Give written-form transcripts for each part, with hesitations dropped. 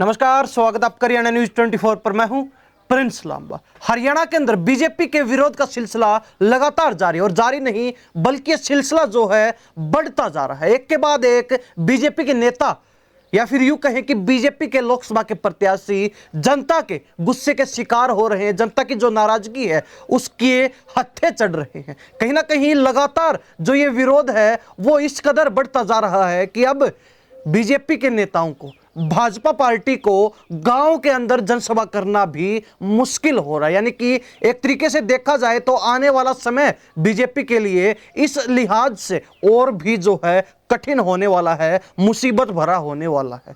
नमस्कार, स्वागत आपका हरियाणा न्यूज 24 पर। मैं हूं प्रिंस लांबा। हरियाणा के अंदर बीजेपी के विरोध का सिलसिला लगातार जारी और जारी नहीं बल्कि सिलसिला जो है बढ़ता जा रहा है। एक के बाद एक बीजेपी के नेता या फिर यूं कहें कि बीजेपी के लोकसभा के प्रत्याशी जनता के गुस्से के शिकार हो रहे हैं। जनता की जो नाराजगी है उसके हत्थे चढ़ रहे हैं। कहीं ना कहीं लगातार जो ये विरोध है वो इस कदर बढ़ता जा रहा है कि अब बीजेपी के नेताओं को, भाजपा पार्टी को गांव के अंदर जनसभा करना भी मुश्किल हो रहा है। यानी कि एक तरीके से देखा जाए तो आने वाला समय बीजेपी के लिए इस लिहाज से और भी जो है कठिन होने वाला है, मुसीबत भरा होने वाला है।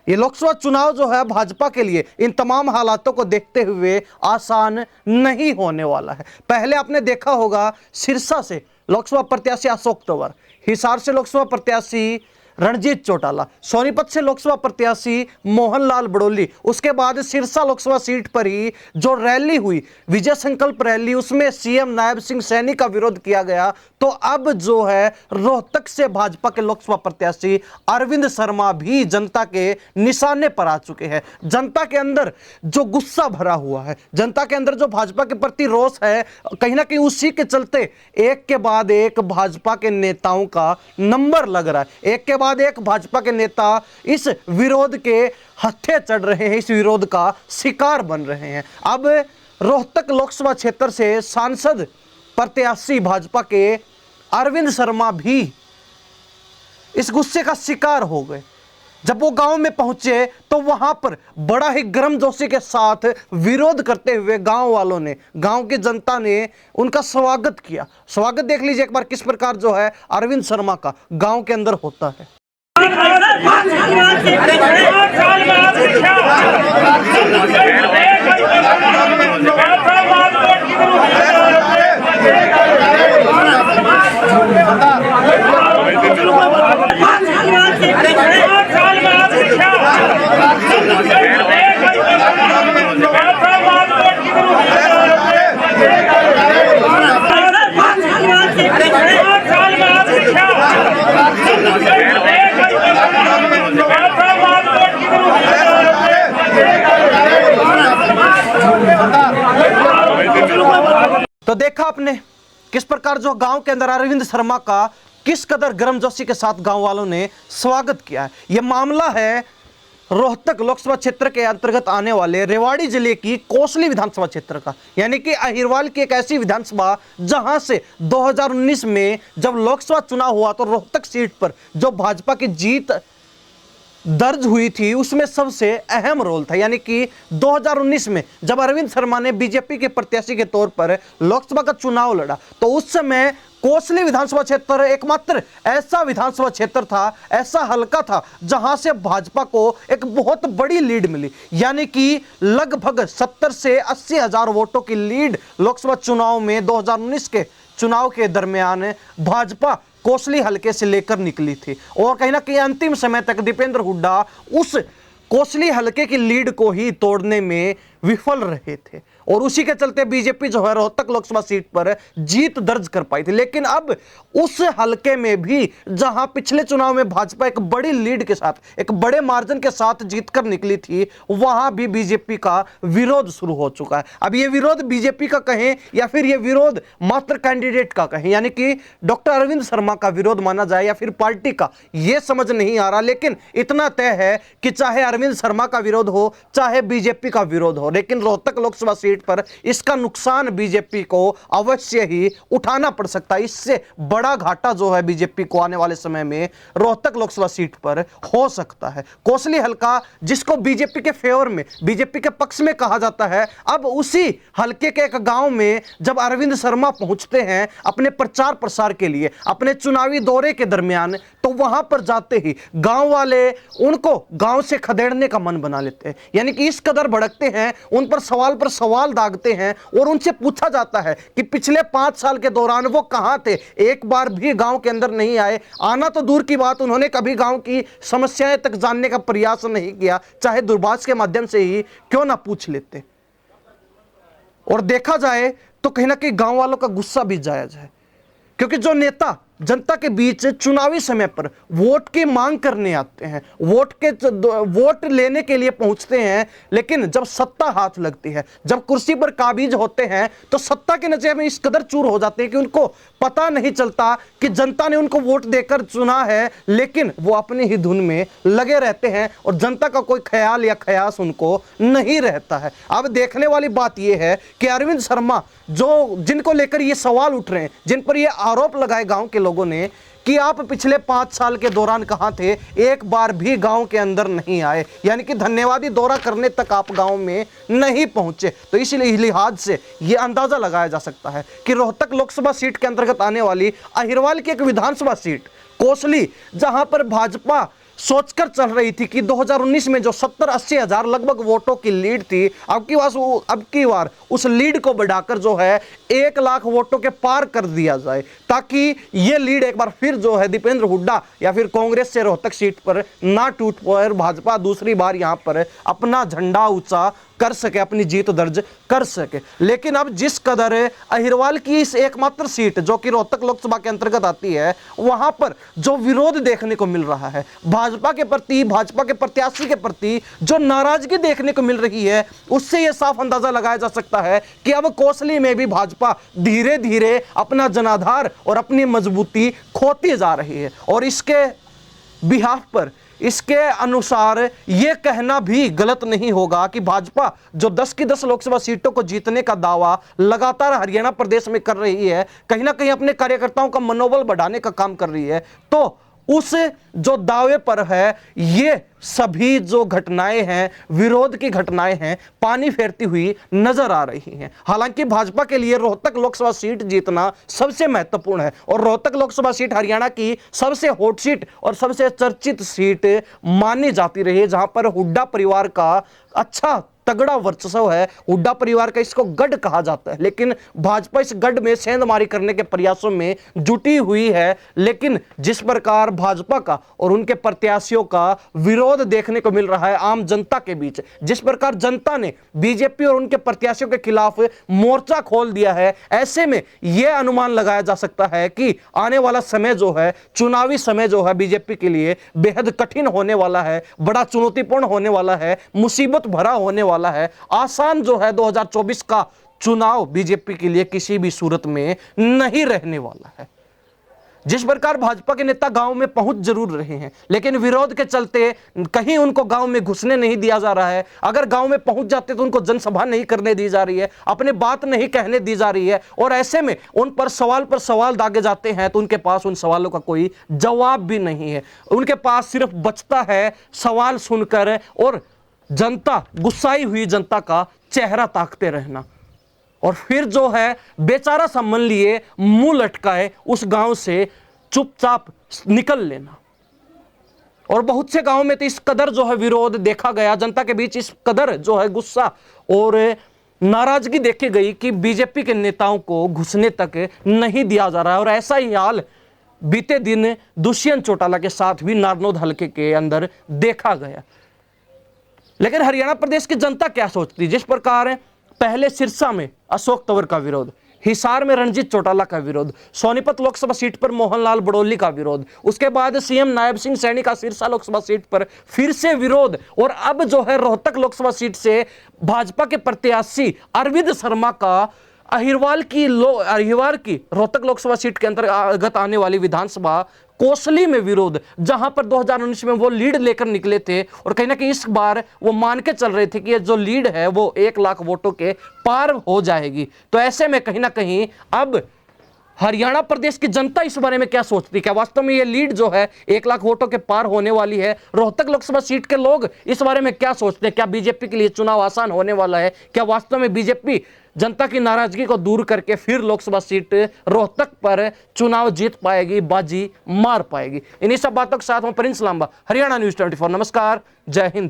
ये लोकसभा चुनाव जो है भाजपा के लिए इन तमाम हालातों को देखते हुए आसान नहीं होने वाला है। पहले आपने देखा होगा सिरसा से लोकसभा प्रत्याशी अशोक तंवर, हिसार से लोकसभा प्रत्याशी रणजीत चौटाला, सोनीपत से लोकसभा प्रत्याशी मोहनलाल बड़ोली, उसके बाद सिरसा लोकसभा सीट पर ही जो रैली हुई, विजय संकल्प रैली, उसमें सीएम नायब सिंह सैनी का विरोध किया गया। तो अब जो है रोहतक से भाजपा के लोकसभा प्रत्याशी अरविंद शर्मा भी जनता के निशाने पर आ चुके हैं। जनता के अंदर जो गुस्सा भरा हुआ है, जनता के अंदर जो भाजपा के प्रति रोष है, कहीं ना कहीं उसी के चलते एक के बाद एक भाजपा के नेताओं का नंबर लग रहा है। एक के बाद एक भाजपा के नेता इस विरोध के हत्थे चढ़ रहे हैं, इस विरोध का शिकार बन रहे हैं। अब रोहतक लोकसभा क्षेत्र से सांसद प्रत्याशी भाजपा के अरविंद शर्मा भी इस गुस्से का शिकार हो गए। जब वो गांव में पहुंचे तो वहां पर बड़ा ही गर्मजोशी के साथ विरोध करते हुए गांव वालों ने, गांव की जनता ने उनका स्वागत किया। स्वागत देख लीजिए एक बार किस प्रकार जो है अरविंद शर्मा का गांव के अंदर होता है। तो देखा आपने किस प्रकार जो गांव के अंदर अरविंद शर्मा का किस कदर गर्मजोशी के साथ गांव वालों ने स्वागत किया है। यह मामला है रोहतक लोकसभा क्षेत्र के अंतर्गत आने वाले रेवाड़ी जिले की कोसली विधानसभा क्षेत्र का, यानी कि अहिरवाल की एक ऐसी विधानसभा जहां से 2019 में जब लोकसभा चुनाव हुआ तो रोहतक सीट पर जो भाजपा की जीत दर्ज हुई थी उसमें सबसे अहम रोल था। यानी कि 2019 में जब अरविंद शर्मा ने बीजेपी के प्रत्याशी के तौर पर लोकसभा का चुनाव लड़ा तो उस समय कोसली विधानसभा क्षेत्र एकमात्र ऐसा विधानसभा क्षेत्र था, ऐसा हलका था जहां से भाजपा को एक बहुत बड़ी लीड मिली। यानी कि लगभग 70 से 80 हजार वोटों की लीड लोकसभा चुनाव में 2019 के चुनाव के दरमियान भाजपा कोसली हलके से लेकर निकली थी और कहीं ना कहीं अंतिम समय तक दीपेंद्र हुड्डा उस कोसली हलके की लीड को ही तोड़ने में विफल रहे थे और उसी के चलते बीजेपी जो है रोहतक लोकसभा सीट पर जीत दर्ज कर पाई थी। लेकिन अब उस हलके में भी जहां पिछले चुनाव में भाजपा एक बड़ी लीड के साथ, एक बड़े मार्जिन के साथ जीत कर निकली थी, वहां भी बीजेपी का विरोध शुरू हो चुका है। अब यह विरोध बीजेपी का कहें या फिर यह विरोध मात्र कैंडिडेट का कहें, यानी कि डॉक्टर अरविंद शर्मा का विरोध माना जाए या फिर पार्टी का, यह समझ नहीं आ रहा। लेकिन इतना तय है कि चाहे अरविंद शर्मा का विरोध हो चाहे बीजेपी का विरोध हो, लेकिन रोहतक लोकसभा सीट पर इसका नुकसान बीजेपी को अवश्य ही उठाना पड़ सकता है। इससे बड़ा घाटा जो है बीजेपी को आने वाले समय में रोहतक लोकसभा सीट पर हो सकता है। कोसली हलका जिसको बीजेपी के फेवर में, बीजेपी के पक्ष में कहा जाता है, अब उसी हलके के एक गांव में जब अरविंद शर्मा पहुंचते हैं अपने प्रचार प्रसार के लिए, अपने चुनावी दौरे के दरमियान, तो वहां पर जाते ही गांव वाले उनको गांव से खदेड़ने का मन बना लेते हैं। यानी कि इस कदर भड़कते हैं, उन पर सवाल दागते हैं और उनसे पूछा जाता है कि पिछले 5 साल के दौरान वो कहां थे, एक बार भी गांव के अंदर नहीं आए। आना तो दूर की बात, उन्होंने कभी गांव की समस्याएं तक जानने का प्रयास नहीं किया, चाहे दूरभाष के माध्यम से ही क्यों ना पूछ लेते। और देखा जाए तो कहीं ना कहीं गांव वालों का गुस्सा भी जायज है, क्योंकि जो नेता जनता के बीच चुनावी समय पर वोट की मांग करने आते हैं, वोट लेने के लिए पहुंचते हैं, लेकिन जब सत्ता हाथ लगती है, जब कुर्सी पर काबिज होते हैं, तो सत्ता के नशे में इस कदर चूर हो जाते हैं कि उनको पता नहीं चलता कि जनता ने उनको वोट देकर चुना है, लेकिन वो अपनी ही धुन में लगे रहते हैं और जनता का कोई ख्याल या ख्यास उनको नहीं रहता है। अब देखने वाली बात यह है कि अरविंद शर्मा जिनको लेकर ये सवाल उठ रहे हैं, जिन पर ये आरोप लगाए गांव के लोगों ने कि आप पिछले 5 साल के दौरान कहां थे, एक बार भी गांव के अंदर नहीं आए, यानी कि धन्यवादी दौरा करने तक आप गांव में नहीं पहुंचे, तो इसलिए लिहाज से यह अंदाजा लगाया जा सकता है कि रोहतक लोकसभा सीट के अंतर्गत आने वाली अहिरवाल की एक विधानसभा सीट कोसली, जहां पर भाजपा सोचकर चल रही थी कि 2019 में जो 70-80 हजार लगभग वोटों की लीड थी, अब की बार उस लीड को बढ़ाकर जो है 1 लाख वोटों के पार कर दिया जाए, ताकि ये लीड एक बार फिर जो है दीपेंद्र हुड्डा या फिर कांग्रेस से रोहतक सीट पर ना टूट पाए और भाजपा दूसरी बार यहां पर अपना झंडा ऊंचा कर सके, अपनी जीत दर्ज कर सके। लेकिन अब जिस कदर अहिरवाल की इस एकमात्र सीट जो कि रोहतक लोकसभा के अंतर्गत आती है, वहां पर जो विरोध देखने को मिल रहा है, भाजपा के प्रति, भाजपा के प्रत्याशी के प्रति जो नाराजगी देखने को मिल रही है, उससे यह साफ अंदाजा लगाया जा सकता है कि अब कोसली में भी भाजपा धीरे धीरे अपना जनाधार और अपनी मजबूती खोती जा रही है। और इसके बिहाफ पर, इसके अनुसार यह कहना भी गलत नहीं होगा कि भाजपा जो 10 की 10 लोकसभा सीटों को जीतने का दावा लगातार हरियाणा प्रदेश में कर रही है, कहीं ना कहीं अपने कार्यकर्ताओं का मनोबल बढ़ाने का काम कर रही है, तो उस जो दावे पर है ये सभी जो घटनाएं हैं, विरोध की घटनाएं हैं, पानी फेरती हुई नजर आ रही हैं। हालांकि भाजपा के लिए रोहतक लोकसभा सीट जीतना सबसे महत्वपूर्ण है और रोहतक लोकसभा सीट हरियाणा की सबसे हॉट सीट और सबसे चर्चित सीट मानी जाती रही है, जहां पर हुड्डा परिवार का अच्छा तगड़ा वर्चस्व है। हुड्डा परिवार का इसको गढ़ कहा जाता है, लेकिन भाजपा इस गढ़ में सेंधमारी करने के प्रयासों में जुटी हुई है। लेकिन जिस प्रकार भाजपा का और उनके प्रत्याशियों का विरोध देखने को मिल रहा है आम जनता के बीच, जिस प्रकार जनता ने बीजेपी और उनके प्रत्याशियों के खिलाफ मोर्चा खोल दिया है, ऐसे में यह अनुमान लगाया जा सकता है कि आने वाला समय जो है, चुनावी समय जो है, बीजेपी के लिए बेहद कठिन होने वाला है, बड़ा चुनौतीपूर्ण होने वाला है, मुसीबत भरा होने वाला है। आसान जो है 2024 का चुनाव बीजेपी के लिए किसी भी सूरत में नहीं रहने वाला है। जिस प्रकार भाजपा के नेता गांव में पहुंच जरूर रहे हैं, लेकिन विरोध के चलते कहीं उनको गांव में घुसने नहीं दिया जा रहा है। अगर गांव में पहुंच जाते तो उनको जनसभा नहीं करने दी जा रही है, अपने बात नहीं कहने दी जा रही है, और ऐसे में उन पर सवाल दागे जाते हैं तो उनके पास उन सवालों का कोई जवाब भी नहीं है। उनके पास सिर्फ बचता है सवाल सुनकर और जनता, गुस्साई हुई जनता का चेहरा ताकते रहना, और फिर जो है बेचारा सा मन लिए मुंह लटकाए उस गांव से चुपचाप निकल लेना। और बहुत से गांवों में तो इस कदर जो है विरोध देखा गया, जनता के बीच इस कदर जो है गुस्सा और नाराजगी देखी गई कि बीजेपी के नेताओं को घुसने तक नहीं दिया जा रहा है। और ऐसा ही हाल बीते दिन दुष्यंत चौटाला के साथ भी नारनौद हलके के अंदर देखा गया। लेकिन हरियाणा प्रदेश की जनता क्या सोचती, जिस प्रकार पहले सिरसा में अशोक तंवर का विरोध, हिसार में रणजीत चौटाला का विरोध, सोनीपत लोकसभा सीट पर मोहनलाल बड़ौली का विरोध, उसके बाद सीएम नायब सिंह सैनी का सिरसा लोकसभा सीट पर फिर से विरोध, और अब जो है रोहतक लोकसभा सीट से भाजपा के प्रत्याशी अरविंद शर्मा का अहिरवाल की रोहतक लोकसभा सीट के अंतर्गत आने वाली विधानसभा कोसली में विरोध, जहां पर 2019 में वो लीड लेकर निकले थे, और कहीं ना कहीं इस बार वो मान के चल रहे थे कि ये जो लीड है वो 1 लाख वोटों के पार हो जाएगी। तो ऐसे में कहीं ना कहीं अब हरियाणा प्रदेश की जनता इस बारे में क्या सोचती है? क्या वास्तव में ये लीड जो है 1 लाख वोटों के पार होने वाली है? रोहतक लोकसभा सीट के लोग इस बारे में क्या सोचते हैं? क्या बीजेपी के लिए चुनाव आसान होने वाला है? क्या वास्तव में बीजेपी जनता की नाराजगी को दूर करके फिर लोकसभा सीट रोहतक पर चुनाव जीत पाएगी, बाजी मार पाएगी? इन्हीं सब बातों के साथ मैं प्रिंस लांबा, हरियाणा न्यूज़ 24। नमस्कार, जय हिंद।